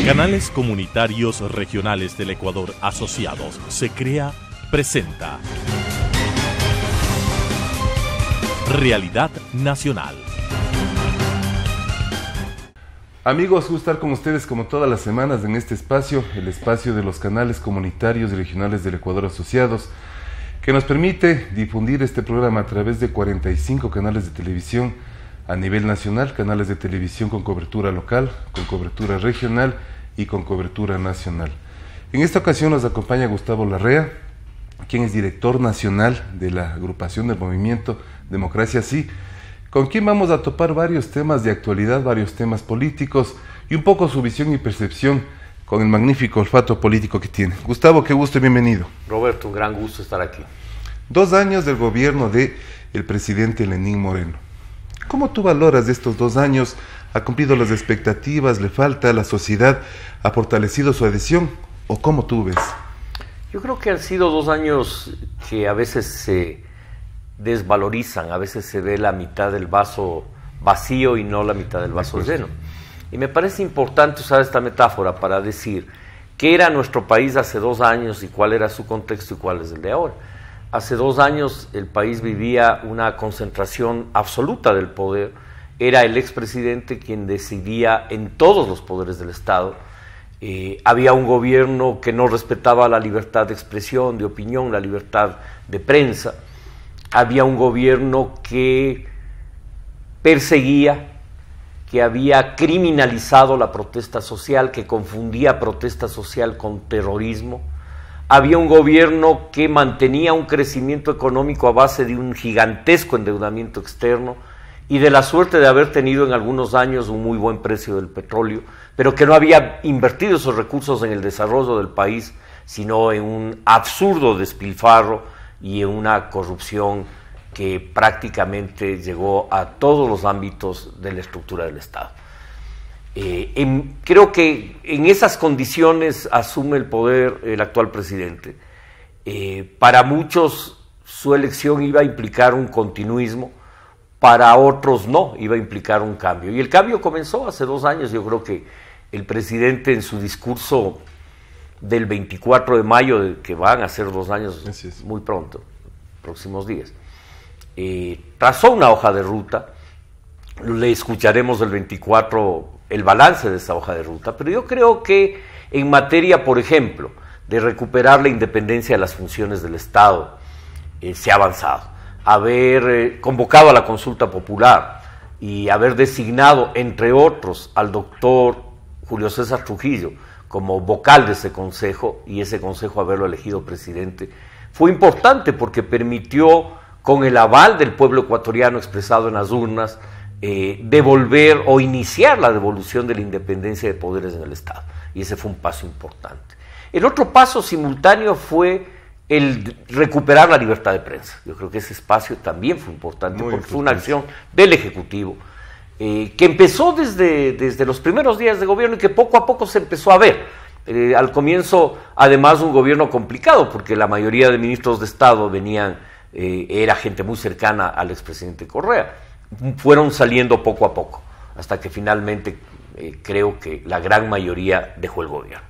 Canales Comunitarios Regionales del Ecuador Asociados se crea, presenta Realidad Nacional. Amigos, gusto estar con ustedes como todas las semanas en este espacio, el espacio de los canales comunitarios y regionales del Ecuador Asociados, que nos permite difundir este programa a través de 45 canales de televisión a nivel nacional, canales de televisión con cobertura local, con cobertura regional y con cobertura nacional. En esta ocasión nos acompaña Gustavo Larrea, quien es director nacional de la agrupación del movimiento Democracia Sí, con quien vamos a topar varios temas de actualidad, varios temas políticos y un poco su visión y percepción con el magnífico olfato político que tiene. Gustavo, qué gusto y bienvenido. Roberto, un gran gusto estar aquí. 2 años del gobierno del presidente Lenín Moreno. ¿Cómo tú valoras de estos 2 años? ¿Ha cumplido las expectativas? ¿Le falta? ¿La sociedad ha fortalecido su adhesión? ¿O cómo tú ves? Yo creo que han sido 2 años que a veces se desvalorizan, a veces se ve la mitad del vaso vacío y no la mitad del vaso lleno. Y me parece importante usar esta metáfora para decir qué era nuestro país hace 2 años y cuál era su contexto y cuál es el de ahora. Hace 2 años el país vivía una concentración absoluta del poder. Era el expresidente quien decidía en todos los poderes del Estado. Había un gobierno que no respetaba la libertad de expresión, de opinión, la libertad de prensa. Había un gobierno que perseguía, que había criminalizado la protesta social, que confundía protesta social con terrorismo. Había un gobierno que mantenía un crecimiento económico a base de un gigantesco endeudamiento externo y de la suerte de haber tenido en algunos años un muy buen precio del petróleo, pero que no había invertido esos recursos en el desarrollo del país, sino en un absurdo despilfarro y en una corrupción que prácticamente llegó a todos los ámbitos de la estructura del Estado. Creo que en esas condiciones asume el poder el actual presidente. Para muchos su elección iba a implicar un continuismo, para otros no, iba a implicar un cambio. Y el cambio comenzó hace 2 años. Yo creo que el presidente en su discurso del 24 de mayo, que van a ser 2 años muy pronto, próximos días, trazó una hoja de ruta. Le escucharemos el 24 el balance de esa hoja de ruta, pero yo creo que en materia, por ejemplo, de recuperar la independencia de las funciones del Estado, se ha avanzado. Haber convocado a la consulta popular y haber designado, entre otros, al doctor Julio César Trujillo como vocal de ese consejo, y ese consejo haberlo elegido presidente, fue importante porque permitió, con el aval del pueblo ecuatoriano expresado en las urnas, devolver o iniciar la devolución de la independencia de poderes en el Estado, y ese fue un paso importante. El otro paso simultáneo fue el recuperar la libertad de prensa. Yo creo que ese espacio también fue importante, fue una acción del Ejecutivo que empezó desde los primeros días de gobierno y que poco a poco se empezó a ver. Al comienzo, además, un gobierno complicado, porque la mayoría de ministros de Estado era gente muy cercana al expresidente Correa. Fueron saliendo poco a poco, hasta que finalmente creo que la gran mayoría dejó el gobierno.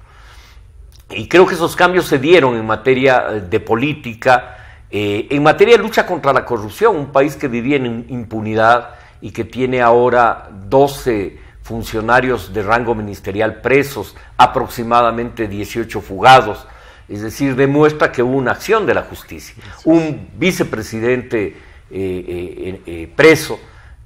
Y creo que esos cambios se dieron en materia de política, en materia de lucha contra la corrupción, un país que vivía en impunidad y que tiene ahora 12 funcionarios de rango ministerial presos, aproximadamente 18 fugados, es decir, demuestra que hubo una acción de la justicia. Un vicepresidente preso,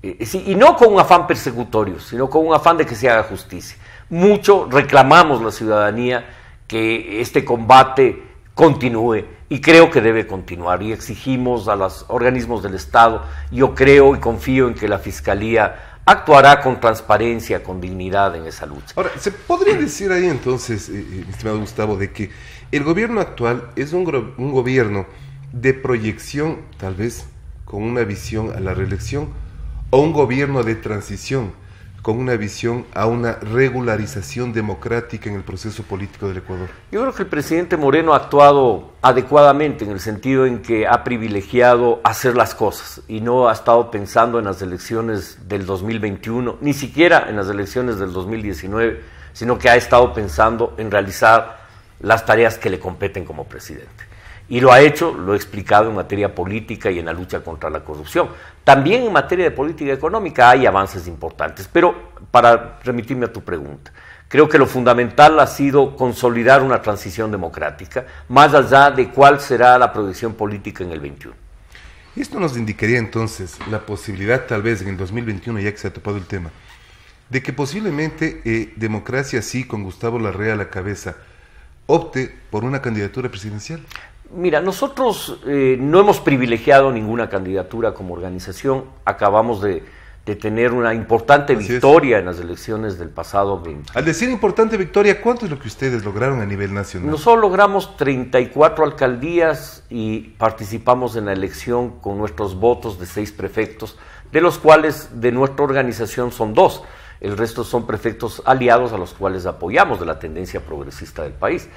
y no con un afán persecutorio, sino con un afán de que se haga justicia. Mucho reclamamos la ciudadanía que este combate continúe, y creo que debe continuar, y exigimos a los organismos del Estado. Yo creo y confío en que la Fiscalía actuará con transparencia, con dignidad en esa lucha. Ahora, ¿se podría decir ahí entonces, mi estimado Gustavo, de que el gobierno actual es un gobierno de proyección, tal vez con una visión a la reelección, o un gobierno de transición con una visión a una regularización democrática en el proceso político del Ecuador? Yo creo que el presidente Moreno ha actuado adecuadamente, en el sentido en que ha privilegiado hacer las cosas y no ha estado pensando en las elecciones del 2021, ni siquiera en las elecciones del 2019, sino que ha estado pensando en realizar las tareas que le competen como presidente. Y lo ha hecho, lo he explicado en materia política y en la lucha contra la corrupción. También en materia de política económica hay avances importantes, pero para remitirme a tu pregunta, creo que lo fundamental ha sido consolidar una transición democrática, más allá de cuál será la proyección política en el 21. Y esto nos indicaría entonces la posibilidad, tal vez en el 2021, ya que se ha topado el tema, de que posiblemente Democracia Sí, con Gustavo Larrea a la cabeza, opte por una candidatura presidencial. Mira, nosotros no hemos privilegiado ninguna candidatura como organización. Acabamos de tener una importante victoria en las elecciones del pasado 20. Al decir importante victoria, ¿cuánto es lo que ustedes lograron a nivel nacional? Nosotros logramos 34 alcaldías y participamos en la elección con nuestros votos de 6 prefectos, de los cuales de nuestra organización son 2. El resto son prefectos aliados a los cuales apoyamos de la tendencia progresista del país.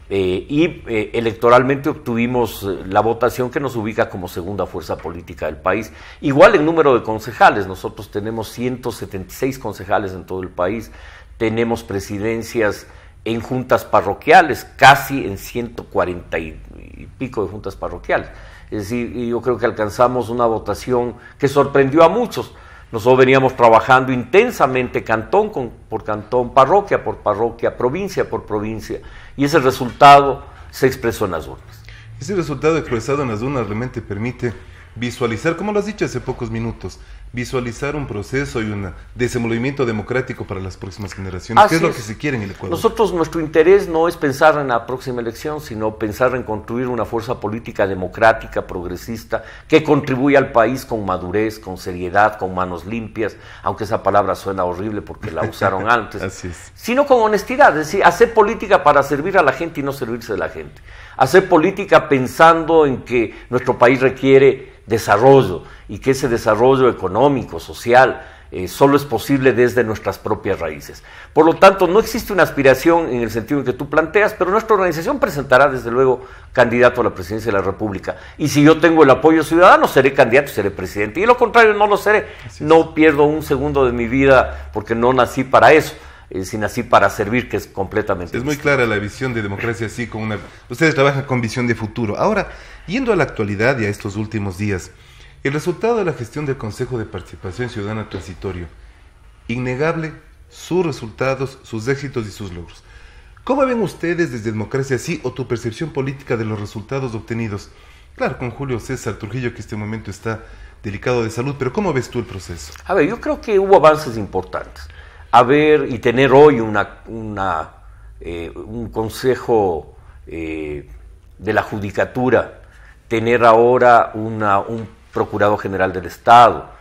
Electoralmente obtuvimos la votación que nos ubica como segunda fuerza política del país. Igual en número de concejales, nosotros tenemos 176 concejales en todo el país, tenemos presidencias en juntas parroquiales, casi en 140 y pico de juntas parroquiales. Es decir, yo creo que alcanzamos una votación que sorprendió a muchos. Nosotros veníamos trabajando intensamente cantón por cantón, parroquia por parroquia, provincia por provincia, y ese resultado se expresó en las urnas. Ese resultado expresado en las urnas realmente permite visualizar, como lo has dicho hace pocos minutos, visualizar un proceso y un desenvolvimiento democrático para las próximas generaciones. ¿Qué es lo que se quiere en el Ecuador? Nosotros, nuestro interés no es pensar en la próxima elección, sino pensar en construir una fuerza política democrática, progresista, que contribuya al país con madurez, con seriedad, con manos limpias, aunque esa palabra suena horrible porque la usaron antes, Así es. Sino con honestidad, es decir, hacer política para servir a la gente y no servirse de la gente. Hacer política pensando en que nuestro país requiere desarrollo y que ese desarrollo económico, social, solo es posible desde nuestras propias raíces. Por lo tanto, no existe una aspiración en el sentido en que tú planteas, pero nuestra organización presentará desde luego candidato a la presidencia de la República. Y si yo tengo el apoyo ciudadano, seré candidato y seré presidente. Y lo contrario, no lo seré. No pierdo un segundo de mi vida porque no nací para eso. Si nací para servir, que es completamente Es muy clara la visión de Democracia Sí, con una... Ustedes trabajan con visión de futuro. Ahora, yendo a la actualidad y a estos últimos días, el resultado de la gestión del Consejo de Participación Ciudadana Transitorio, innegable, sus resultados, sus éxitos y sus logros. ¿Cómo ven ustedes desde Democracia Sí o tu percepción política de los resultados obtenidos? Claro, con Julio César Trujillo, que en este momento está delicado de salud, pero ¿cómo ves tú el proceso? A ver, yo creo que hubo avances importantes. Tener hoy un consejo de la judicatura, tener ahora un procurador general del Estado,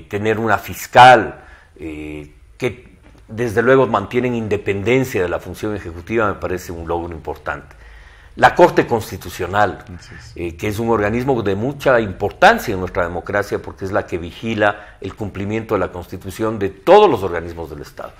tener una fiscal que desde luego mantienen independencia de la función ejecutiva, me parece un logro importante. La Corte Constitucional, que es un organismo de mucha importancia en nuestra democracia porque es la que vigila el cumplimiento de la Constitución de todos los organismos del Estado.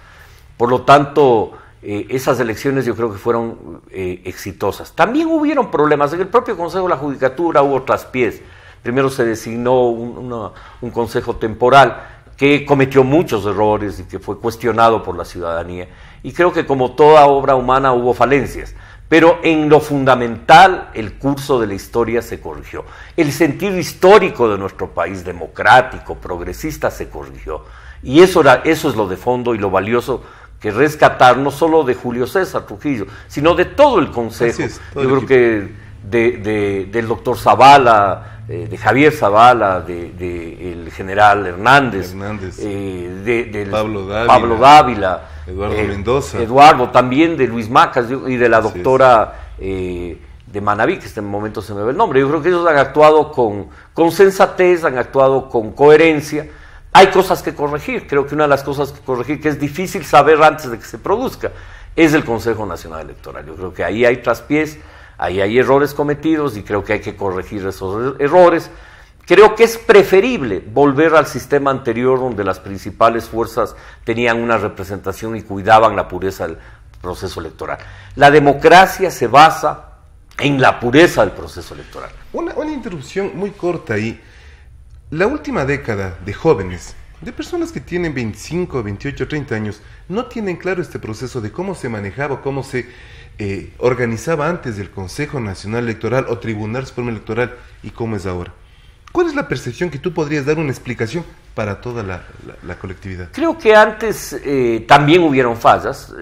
Por lo tanto, esas elecciones yo creo que fueron exitosas. También hubieron problemas. En el propio Consejo de la Judicatura hubo traspiés. Primero se designó un consejo temporal que cometió muchos errores y que fue cuestionado por la ciudadanía. Y creo que como toda obra humana hubo falencias. Pero en lo fundamental el curso de la historia se corrigió. El sentido histórico de nuestro país, democrático, progresista, se corrigió. Y eso es lo de fondo y lo valioso que rescatar, no solo de Julio César Trujillo, sino de todo el Consejo. Yo creo que del doctor Zavala, de Javier Zavala, del general Hernández, del Pablo Dávila, Eduardo Mendoza. Eduardo, también de Luis Macas y de la doctora de Manaví, que en este momento se me ve el nombre. Yo creo que ellos han actuado con sensatez, han actuado con coherencia. Hay cosas que corregir. Creo que una de las cosas que corregir, que es difícil saber antes de que se produzca, es el Consejo Nacional Electoral. Yo creo que ahí hay traspiés, ahí hay errores cometidos y creo que hay que corregir esos errores. Creo que es preferible volver al sistema anterior donde las principales fuerzas tenían una representación y cuidaban la pureza del proceso electoral. La democracia se basa en la pureza del proceso electoral. Una interrupción muy corta ahí. La última década de jóvenes de personas que tienen 25, 28, 30 años, no tienen claro este proceso de cómo se manejaba, cómo se organizaba antes del Consejo Nacional Electoral o Tribunal Supremo Electoral y cómo es ahora. ¿Cuál es la percepción que tú podrías dar una explicación para toda la colectividad? Creo que antes también hubieron fallas.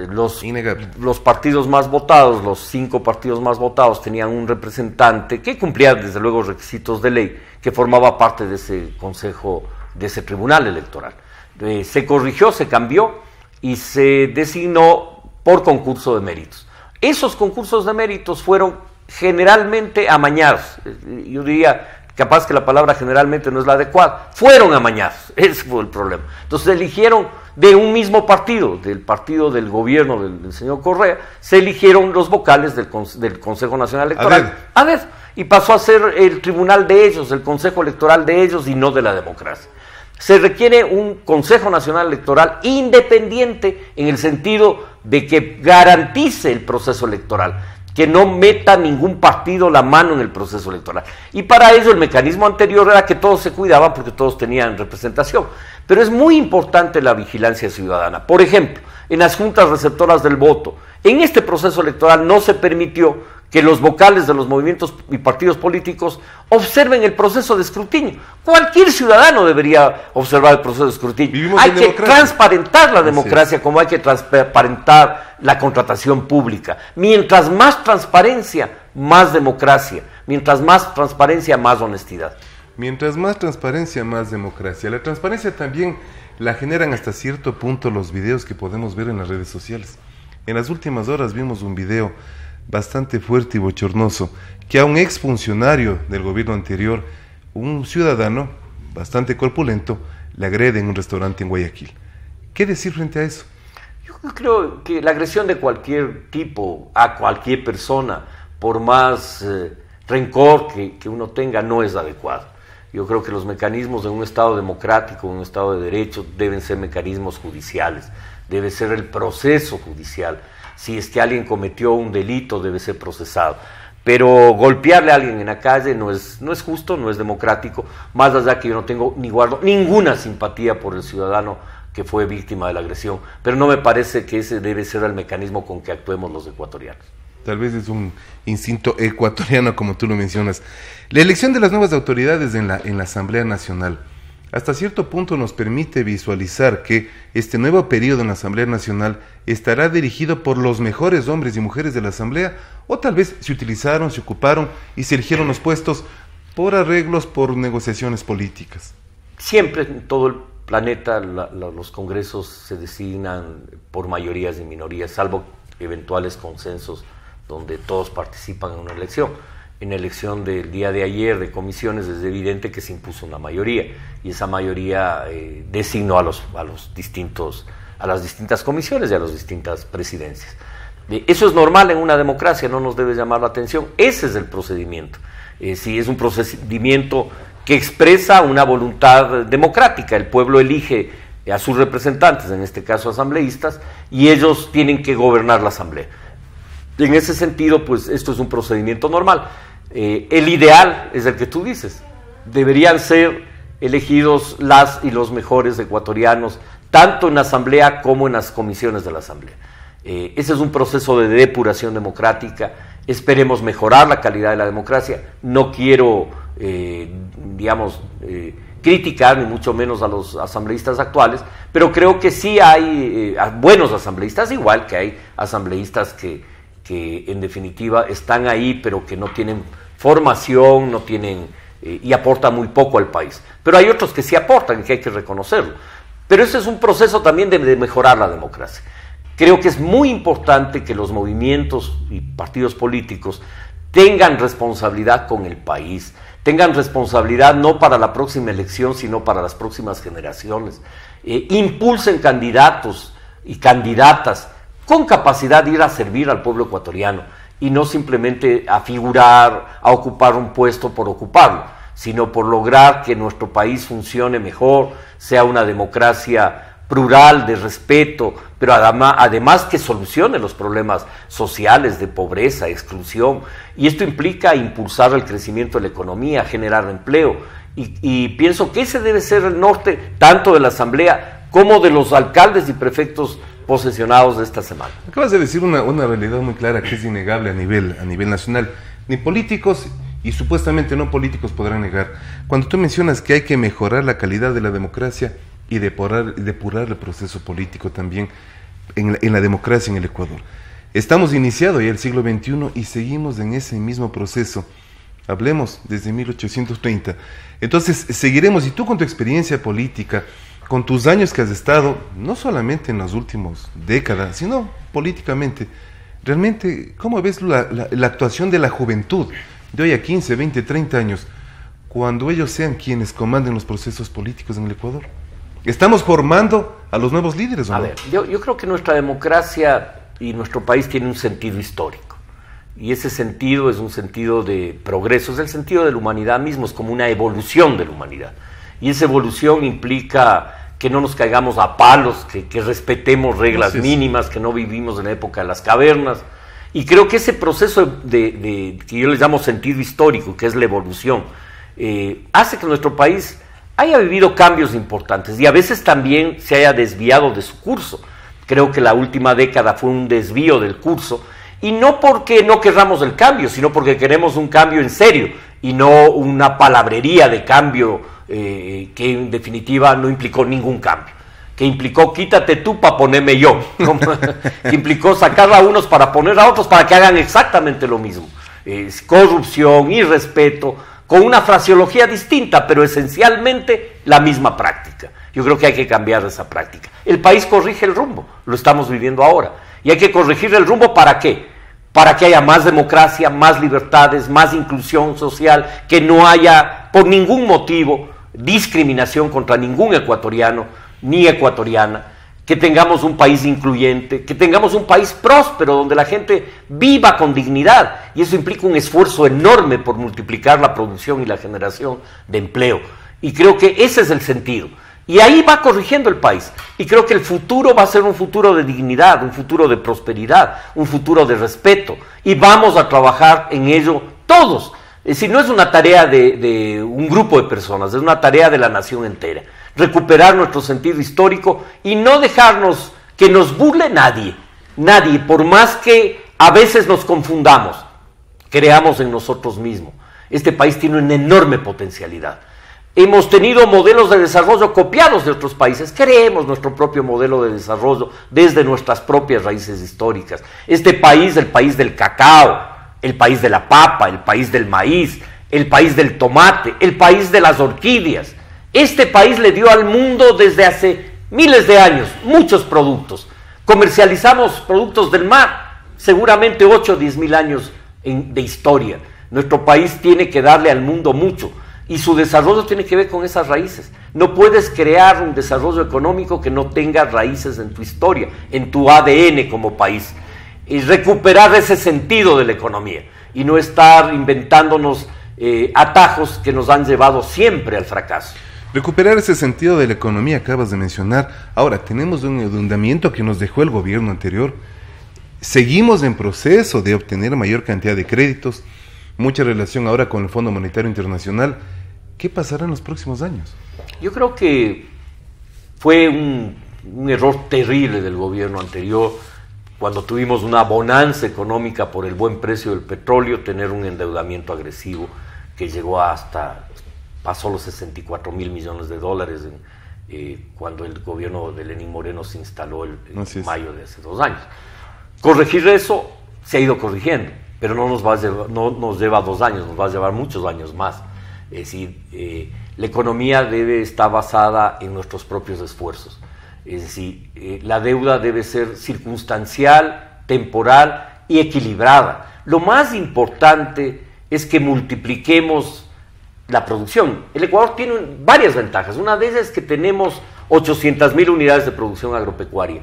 Innegable. Los partidos más votados, los 5 partidos más votados, tenían un representante que cumplía desde luego requisitos de ley, que formaba parte de ese consejo, de ese tribunal electoral. Se corrigió, se cambió y se designó por concurso de méritos. Esos concursos de méritos fueron generalmente amañados. Yo diría, capaz que la palabra generalmente no es la adecuada, fueron amañados, ese fue el problema. Entonces eligieron de un mismo partido, del partido del gobierno del señor Correa, se eligieron los vocales del Consejo Nacional Electoral. A ver, y pasó a ser el tribunal de ellos, el Consejo Electoral de ellos y no de la democracia. Se requiere un Consejo Nacional Electoral independiente en el sentido de que garantice el proceso electoral, que no meta ningún partido la mano en el proceso electoral. Y para ello el mecanismo anterior era que todos se cuidaban porque todos tenían representación. Pero es muy importante la vigilancia ciudadana. Por ejemplo, en las juntas receptoras del voto, en este proceso electoral no se permitió que los vocales de los movimientos y partidos políticos observen el proceso de escrutinio. Cualquier ciudadano debería observar el proceso de escrutinio. Hay que transparentar la democracia como hay que transparentar la contratación pública. Mientras más transparencia, más democracia. Mientras más transparencia, más honestidad. Mientras más transparencia, más democracia. La transparencia también la generan hasta cierto punto los videos que podemos ver en las redes sociales. En las últimas horas vimos un video bastante fuerte y bochornoso, que a un exfuncionario del gobierno anterior, un ciudadano bastante corpulento, le agrede en un restaurante en Guayaquil. ¿Qué decir frente a eso? Yo creo que la agresión de cualquier tipo a cualquier persona, por más rencor que uno tenga, no es adecuado. Yo creo que los mecanismos de un Estado democrático, un Estado de derecho, deben ser mecanismos judiciales, debe ser el proceso judicial. Si es que alguien cometió un delito, debe ser procesado. Pero golpearle a alguien en la calle no es justo, no es democrático, más allá que yo no tengo ni guardo ninguna simpatía por el ciudadano que fue víctima de la agresión, pero no me parece que ese debe ser el mecanismo con que actuemos los ecuatorianos. Tal vez es un instinto ecuatoriano, como tú lo mencionas. La elección de las nuevas autoridades en la Asamblea Nacional, hasta cierto punto nos permite visualizar que este nuevo periodo en la Asamblea Nacional estará dirigido por los mejores hombres y mujeres de la Asamblea, o tal vez se utilizaron, se ocuparon y se eligieron los puestos por arreglos, por negociaciones políticas. Siempre en todo el planeta los congresos se designan por mayorías y minorías, salvo eventuales consensos donde todos participan en una elección. En la elección del día de ayer de comisiones es evidente que se impuso una mayoría y esa mayoría designó a las distintas comisiones y a las distintas presidencias. Eso es normal en una democracia, no nos debe llamar la atención. Ese es el procedimiento. Si es un procedimiento que expresa una voluntad democrática, el pueblo elige a sus representantes, en este caso asambleístas, y ellos tienen que gobernar la asamblea. En ese sentido, pues esto es un procedimiento normal. El ideal es el que tú dices. Deberían ser elegidos las y los mejores ecuatorianos, tanto en la asamblea como en las comisiones de la asamblea. Ese es un proceso de depuración democrática. Esperemos mejorar la calidad de la democracia. No quiero, criticar ni mucho menos a los asambleístas actuales, pero creo que sí hay buenos asambleístas, igual que hay asambleístas que en definitiva están ahí, pero que no tienen formación, no tienen y aportan muy poco al país. Pero hay otros que sí aportan y que hay que reconocerlo. Pero ese es un proceso también de mejorar la democracia. Creo que es muy importante que los movimientos y partidos políticos tengan responsabilidad con el país, tengan responsabilidad no para la próxima elección, sino para las próximas generaciones. Impulsen candidatos y candidatas con capacidad de ir a servir al pueblo ecuatoriano y no simplemente a figurar, a ocupar un puesto por ocuparlo, sino por lograr que nuestro país funcione mejor, sea una democracia plural, de respeto, pero además que solucione los problemas sociales de pobreza, exclusión, y esto implica impulsar el crecimiento de la economía, generar empleo, y pienso que ese debe ser el norte tanto de la Asamblea como de los alcaldes y prefectos posesionados de esta semana. Acabas de decir una realidad muy clara que es innegable a nivel nacional. Ni políticos y supuestamente no políticos podrán negar. Cuando tú mencionas que hay que mejorar la calidad de la democracia y depurar el proceso político también en la democracia en el Ecuador. Estamos iniciado ya el siglo XXI y seguimos en ese mismo proceso. Hablemos desde 1830. Entonces seguiremos, y tú con tu experiencia política, con tus años que has estado, no solamente en las últimas décadas, sino políticamente, realmente, ¿cómo ves la actuación de la juventud de hoy a 15, 20, 30 años, cuando ellos sean quienes comanden los procesos políticos en el Ecuador? ¿Estamos formando a los nuevos líderes o no? A ver, yo creo que nuestra democracia y nuestro país tiene un sentido histórico. Y ese sentido es un sentido de progreso, es el sentido de la humanidad mismo, es como una evolución de la humanidad. Y esa evolución implica que no nos caigamos a palos, que respetemos reglas mínimas, que no vivimos en la época de las cavernas. Y creo que ese proceso que yo les llamo sentido histórico, que es la evolución, hace que nuestro país haya vivido cambios importantes y a veces también se haya desviado de su curso. Creo que la última década fue un desvío del curso, y no porque no querramos el cambio, sino porque queremos un cambio en serio y no una palabrería de cambio que en definitiva no implicó ningún cambio, que implicó quítate tú para ponerme yo, que implicó sacar a unos para poner a otros para que hagan exactamente lo mismo. Corrupción, irrespeto, con una fraseología distinta, pero esencialmente la misma práctica. Yo creo que hay que cambiar esa práctica. El país corrige el rumbo, lo estamos viviendo ahora. Y hay que corregir el rumbo, ¿para qué? Para que haya más democracia, más libertades, más inclusión social, que no haya por ningún motivo discriminación contra ningún ecuatoriano ni ecuatoriana, que tengamos un país incluyente, que tengamos un país próspero donde la gente viva con dignidad, y eso implica un esfuerzo enorme por multiplicar la producción y la generación de empleo, y creo que ese es el sentido. Y ahí va corrigiendo el país. Y creo que el futuro va a ser un futuro de dignidad, un futuro de prosperidad, un futuro de respeto. Y vamos a trabajar en ello todos. Es decir, no es una tarea de un grupo de personas, es una tarea de la nación entera. Recuperar nuestro sentido histórico y no dejarnos que nos burle nadie. Nadie, por más que a veces nos confundamos, creamos en nosotros mismos. Este país tiene una enorme potencialidad. Hemos tenido modelos de desarrollo copiados de otros países, creemos nuestro propio modelo de desarrollo desde nuestras propias raíces históricas. Este país, el país del cacao, el país de la papa, el país del maíz, el país del tomate, el país de las orquídeas. Este país le dio al mundo desde hace miles de años muchos productos. Comercializamos productos del mar, seguramente 8 o 10 mil años de historia. Nuestro país tiene que darle al mundo mucho. Y su desarrollo tiene que ver con esas raíces. No puedes crear un desarrollo económico que no tenga raíces en tu historia, en tu ADN como país. Y recuperar ese sentido de la economía y no estar inventándonos atajos que nos han llevado siempre al fracaso. Recuperar ese sentido de la economía acabas de mencionar. Ahora, tenemos un endeudamiento que nos dejó el gobierno anterior. Seguimos en proceso de obtener mayor cantidad de créditos, mucha relación ahora con el Fondo Monetario Internacional. ¿Qué pasará en los próximos años? Yo creo que fue un error terrible del gobierno anterior, cuando tuvimos una bonanza económica por el buen precio del petróleo, tener un endeudamiento agresivo que llegó pasó los 64 mil millones de dólares cuando el gobierno de Lenín Moreno se instaló en mayo de hace 2 años. Corregir eso se ha ido corrigiendo, pero no nos lleva 2 años, nos va a llevar muchos años más. Es decir, la economía debe estar basada en nuestros propios esfuerzos. Es decir, la deuda debe ser circunstancial, temporal y equilibrada. Lo más importante es que multipliquemos la producción. El Ecuador tiene varias ventajas. Una de ellas es que tenemos 800.000 unidades de producción agropecuaria,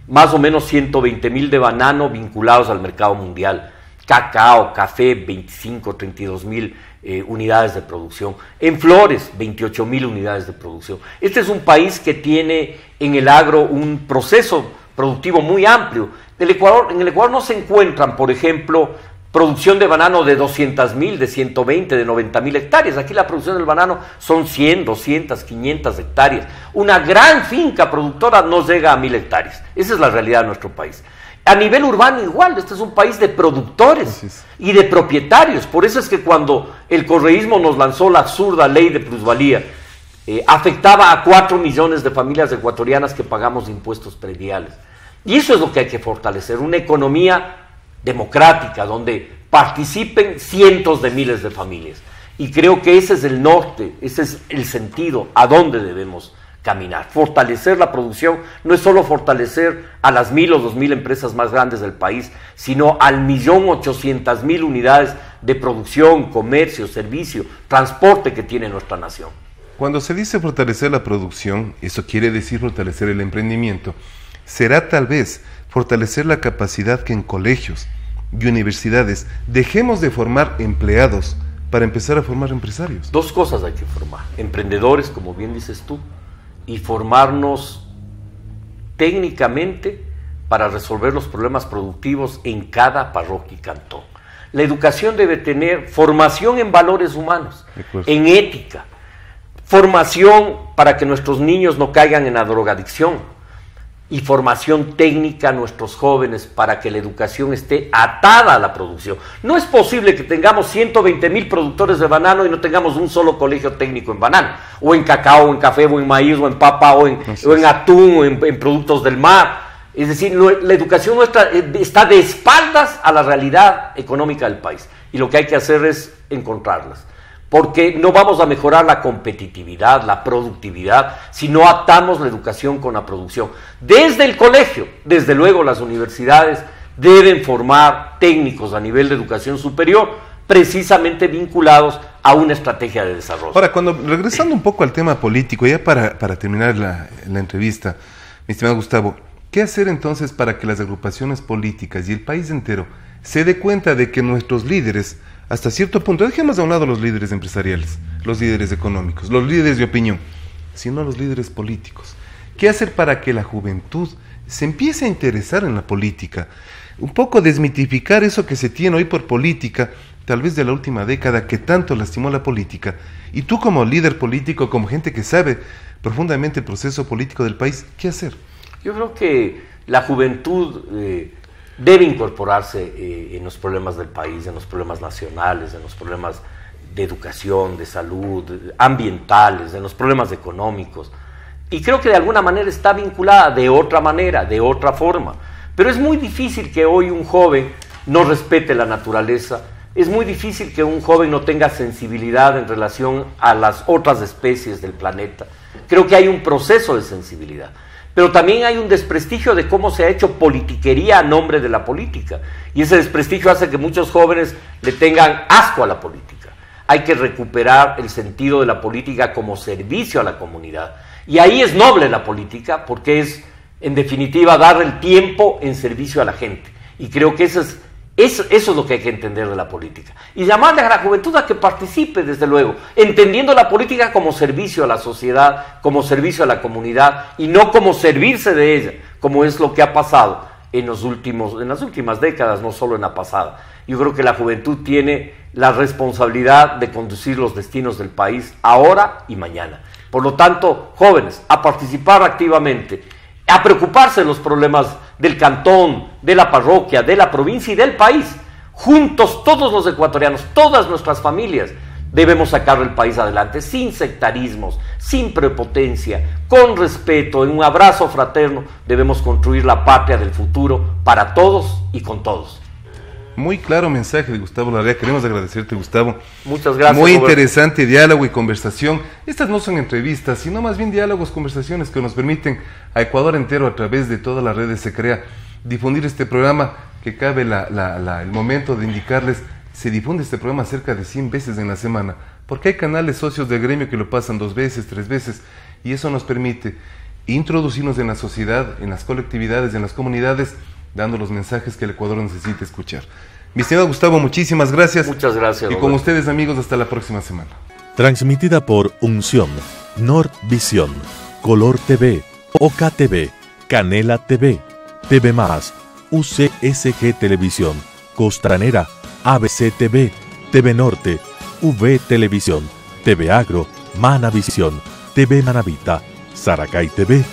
más o menos 120.000 de banano vinculados al mercado mundial, cacao, café, 25, 32 mil unidades de producción. En flores, 28 mil unidades de producción. Este es un país que tiene en el agro un proceso productivo muy amplio. En el Ecuador no se encuentran, por ejemplo, producción de banano de 200 mil, de 120, de 90 mil hectáreas. Aquí la producción del banano son 100, 200, 500 hectáreas. Una gran finca productora no llega a 1000 hectáreas. Esa es la realidad de nuestro país. A nivel urbano igual, este es un país de productores y de propietarios. Por eso es que cuando el correísmo nos lanzó la absurda ley de plusvalía, afectaba a 4 millones de familias ecuatorianas que pagamos impuestos prediales. Y eso es lo que hay que fortalecer, una economía democrática donde participen cientos de miles de familias. Y creo que ese es el norte, ese es el sentido a dónde debemos caminar. Fortalecer la producción no es solo fortalecer a las 1000 o 2000 empresas más grandes del país, sino al 1.800.000 unidades de producción, comercio, servicio, transporte que tiene nuestra nación. Cuando se dice fortalecer la producción, eso quiere decir fortalecer el emprendimiento. Será tal vez fortalecer la capacidad que en colegios y universidades dejemos de formar empleados para empezar a formar empresarios. Dos cosas hay que formar: emprendedores, como bien dices tú, y formarnos técnicamente para resolver los problemas productivos en cada parroquia y cantón. La educación debe tener formación en valores humanos, en ética, formación para que nuestros niños no caigan en la drogadicción, y formación técnica a nuestros jóvenes para que la educación esté atada a la producción. No es posible que tengamos 120.000 productores de banano y no tengamos un solo colegio técnico en banano, o en cacao, o en café, o en maíz, o en papa, o en atún, o en productos del mar. Es decir, la educación nuestra está de espaldas a la realidad económica del país, y lo que hay que hacer es encontrarlas. Porque no vamos a mejorar la competitividad, la productividad, si no atamos la educación con la producción. Desde el colegio, desde luego las universidades deben formar técnicos a nivel de educación superior, precisamente vinculados a una estrategia de desarrollo. Ahora, regresando un poco al tema político, ya para terminar la entrevista, mi estimado Gustavo, ¿qué hacer entonces para que las agrupaciones políticas y el país entero se dé cuenta de que nuestros líderes, hasta cierto punto, dejemos a un lado los líderes empresariales, los líderes económicos, los líderes de opinión, sino los líderes políticos? ¿Qué hacer para que la juventud se empiece a interesar en la política? Un poco desmitificar eso que se tiene hoy por política, tal vez de la última década, que tanto lastimó la política. Y tú, como líder político, como gente que sabe profundamente el proceso político del país, ¿qué hacer? Yo creo que la juventud debe incorporarse en los problemas del país, en los problemas nacionales, en los problemas de educación, de salud, ambientales, en los problemas económicos. Y creo que de alguna manera está vinculada de otra manera, de otra forma. Pero es muy difícil que hoy un joven no respete la naturaleza, es muy difícil que un joven no tenga sensibilidad en relación a las otras especies del planeta. Creo que hay un proceso de sensibilidad. Pero también hay un desprestigio de cómo se ha hecho politiquería a nombre de la política. Y ese desprestigio hace que muchos jóvenes le tengan asco a la política. Hay que recuperar el sentido de la política como servicio a la comunidad. Y ahí es noble la política, porque es, en definitiva, dar el tiempo en servicio a la gente. Y creo que eso es lo que hay que entender de la política. Y llamarle a la juventud a que participe, desde luego, entendiendo la política como servicio a la sociedad, como servicio a la comunidad, y no como servirse de ella, como es lo que ha pasado en las últimas décadas, no solo en la pasada. Yo creo que la juventud tiene la responsabilidad de conducir los destinos del país ahora y mañana. Por lo tanto, jóvenes, a participar activamente, a preocuparse de los problemas del cantón, de la parroquia, de la provincia y del país. Juntos, todos los ecuatorianos, todas nuestras familias, debemos sacar el país adelante, sin sectarismos, sin prepotencia, con respeto, en un abrazo fraterno. Debemos construir la patria del futuro para todos y con todos. Muy claro mensaje de Gustavo Larrea. Queremos agradecerte, Gustavo. Muchas gracias. Muy interesante diálogo y conversación. Estas no son entrevistas, sino más bien diálogos, conversaciones que nos permiten a Ecuador entero, a través de todas las redes Se Crea, difundir este programa, que cabe el momento de indicarles, se difunde este programa cerca de 100 veces en la semana, porque hay canales socios del gremio que lo pasan 2 veces, 3 veces, y eso nos permite introducirnos en la sociedad, en las colectividades, en las comunidades, dando los mensajes que el Ecuador necesita escuchar. Mi estimado Gustavo, muchísimas gracias. Muchas gracias, Y Roberto. con ustedes, amigos, hasta la próxima semana. Transmitida por Unción, Nordvisión, Color TV, Oca TV, Canela TV, TV Más, UCSG Televisión, Costranera, ABC TV, TV Norte, V Televisión, TV Agro, Manavisión, TV Manavita, Saracay TV,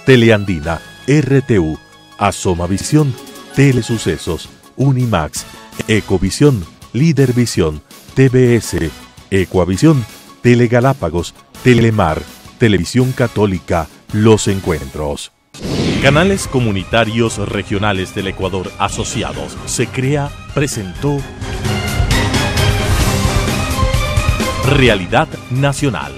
Teleandina, RTU, Asomavisión, Telesucesos, Unimax, Ecovisión, Lídervisión, TVS, Ecuavisión, Telegalápagos, Telemar, Televisión Católica, Los Encuentros. Canales Comunitarios Regionales del Ecuador Asociados. Se crea, presentó Realidad Nacional.